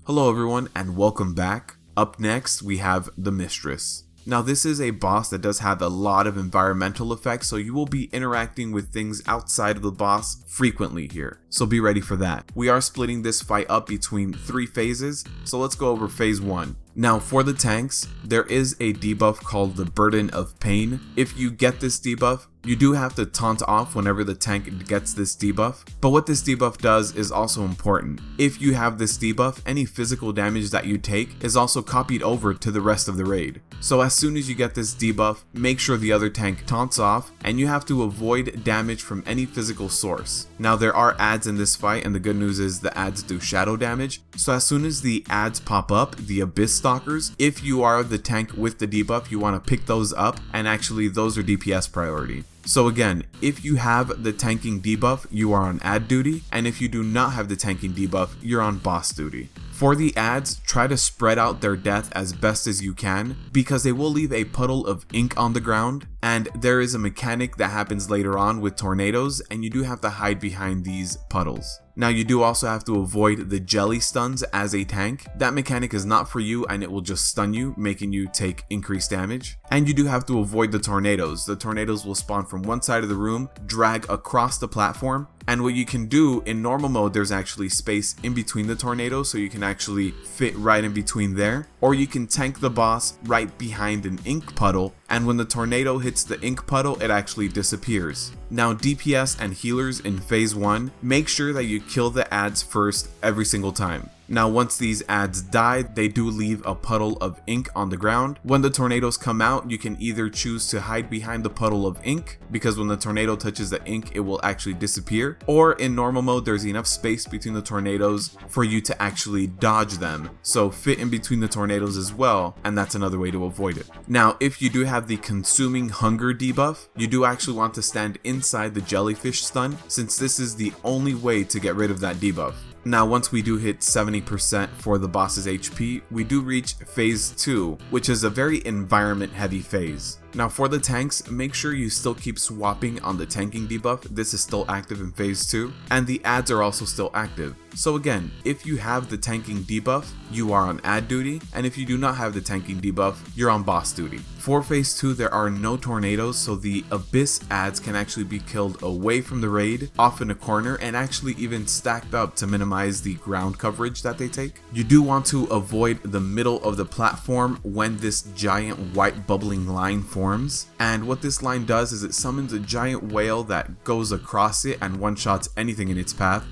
Hello everyone and welcome back. Up next we have the Mistress. Now this is a boss that does have a lot of environmental effects, so you will be interacting with things outside of the boss frequently here. So be ready for that. We are splitting this fight up between 3 phases, so let's go over phase 1. Now for the tanks, there is a debuff called the Burden of Pain. If you get this debuff, you do have to taunt off whenever the tank gets this debuff, but what this debuff does is also important. If you have this debuff, any physical damage that you take is also copied over to the rest of the raid. So as soon as you get this debuff, make sure the other tank taunts off, and you have to avoid damage from any physical source. Now there are adds in this fight, and the good news is the adds do shadow damage, so as soon as the adds pop up, the Abyss Stalkers, if you are the tank with the debuff, you want to pick those up, and actually those are DPS priority. So again, if you have the tanking debuff, you are on add duty, and if you do not have the tanking debuff, you're on boss duty. For the adds, try to spread out their death as best as you can, because they will leave a puddle of ink on the ground, and there is a mechanic that happens later on with tornadoes, and you do have to hide behind these puddles. Now you do also have to avoid the jelly stuns as a tank. That mechanic is not for you and it will just stun you, making you take increased damage. And you do have to avoid the tornadoes. The tornadoes will spawn from one side of the room, drag across the platform, and what you can do in normal mode, there's actually space in between the tornadoes, so you can actually fit right in between there. Or you can tank the boss right behind an ink puddle, and when the tornado hits the ink puddle, it actually disappears. Now DPS and healers in phase 1, make sure that you kill the adds first every single time. Now once these adds die, they do leave a puddle of ink on the ground. When the tornadoes come out, you can either choose to hide behind the puddle of ink, because when the tornado touches the ink, it will actually disappear. Or in normal mode, there's enough space between the tornadoes for you to actually dodge them. So fit in between the tornadoes as well, and that's another way to avoid it. Now if you do have the Consuming Hunger debuff, you do actually want to stand inside the jellyfish stun, since this is the only way to get rid of that debuff. Now once we do hit 70% for the boss's HP, we do reach phase 2, which is a very environment heavy phase. Now for the tanks, make sure you still keep swapping on the tanking debuff. This is still active in phase 2, and the adds are also still active. So again, if you have the tanking debuff, you are on add duty, and if you do not have the tanking debuff, you're on boss duty. For phase 2, there are no tornadoes, so the Abyss adds can actually be killed away from the raid, off in a corner, and actually even stacked up to minimize the ground coverage that they take. You do want to avoid the middle of the platform when this giant white bubbling line forms, and what this line does is it summons a giant whale that goes across it and one-shots anything in its path.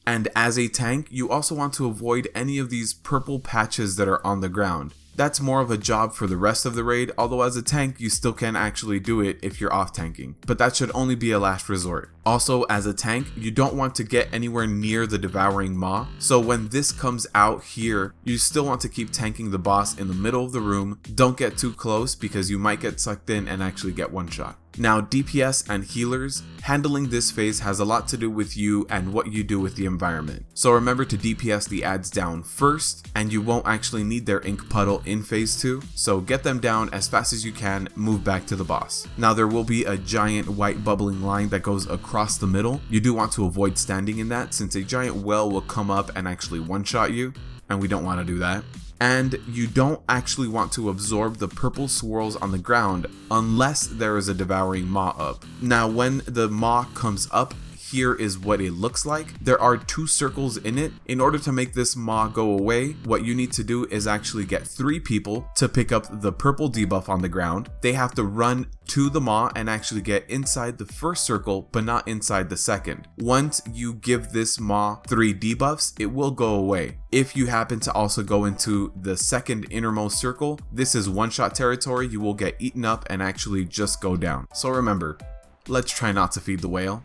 And as a tank, you also want to avoid any of these purple patches that are on the ground. That's more of a job for the rest of the raid, although as a tank you still can actually do it if you're off tanking, but that should only be a last resort. Also as a tank, you don't want to get anywhere near the Devouring Maw, so when this comes out here, you still want to keep tanking the boss in the middle of the room. Don't get too close because you might get sucked in and actually get one shot. Now DPS and healers, handling this phase has a lot to do with you and what you do with the environment. So remember to DPS the adds down first, and you won't actually need their ink puddle in phase 2, so get them down as fast as you can, move back to the boss. Now there will be a giant white bubbling line that goes across the middle. You do want to avoid standing in that, since a giant whale will come up and actually one-shot you, and we don't want to do that. And you don't actually want to absorb the purple swirls on the ground unless there is a Devouring Maw up. Now when the Maw comes up, here is what it looks like. There are 2 circles in it. In order to make this Maw go away, what you need to do is actually get 3 people to pick up the purple debuff on the ground. They have to run to the Maw and actually get inside the first circle, but not inside the second. Once you give this Maw 3 debuffs, it will go away. If you happen to also go into the second innermost circle, this is one-shot territory. You will get eaten up and actually just go down. So remember, let's try not to feed the whale.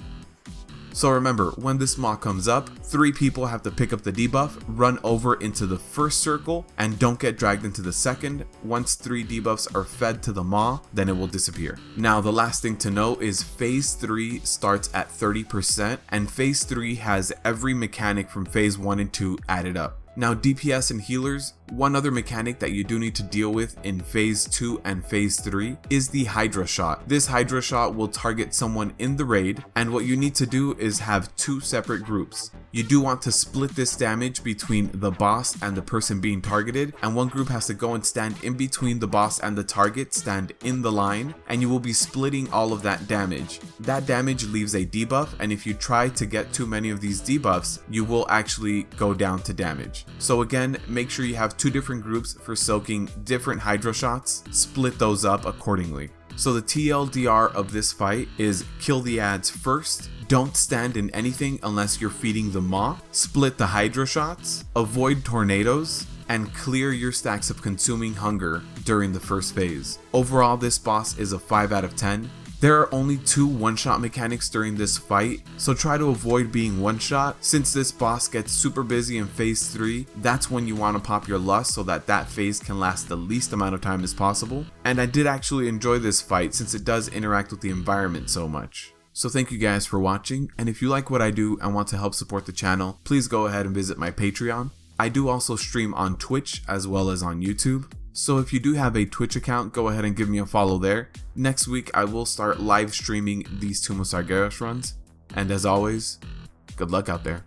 So remember, when this Maw comes up, 3 people have to pick up the debuff, run over into the first circle, and don't get dragged into the second. Once 3 debuffs are fed to the Maw, then it will disappear. Now the last thing to know is phase 3 starts at 30%, and phase 3 has every mechanic from phase 1 and 2 added up. Now DPS and healers, One other mechanic that you do need to deal with in phase 2 and phase 3 is the Hydra shot. This Hydra shot will target someone in the raid, and what you need to do is have 2 separate groups. You do want to split this damage between the boss and the person being targeted, and one group has to go and stand in between the boss and the target, stand in the line, and you will be splitting all of that damage. That damage leaves a debuff, and if you try to get too many of these debuffs, you will actually go down to damage. So again, make sure you have 2 different groups for soaking different Hydra shots, split those up accordingly. So the TLDR of this fight is kill the ads first, don't stand in anything unless you're feeding the maw, split the Hydra shots, avoid tornadoes, and clear your stacks of consuming hunger during the first phase. Overall, this boss is a 5 out of 10. There are only 2 one-shot mechanics during this fight, so try to avoid being one-shot. Since this boss gets super busy in phase 3, that's when you want to pop your lust so that that phase can last the least amount of time as possible. And I did actually enjoy this fight since it does interact with the environment so much. So thank you guys for watching, and if you like what I do and want to help support the channel, please go ahead and visit my Patreon. I do also stream on Twitch as well as on YouTube. So if you do have a Twitch account, go ahead and give me a follow there. Next week, I will start live streaming these Tomb of Sargeras runs. And as always, good luck out there.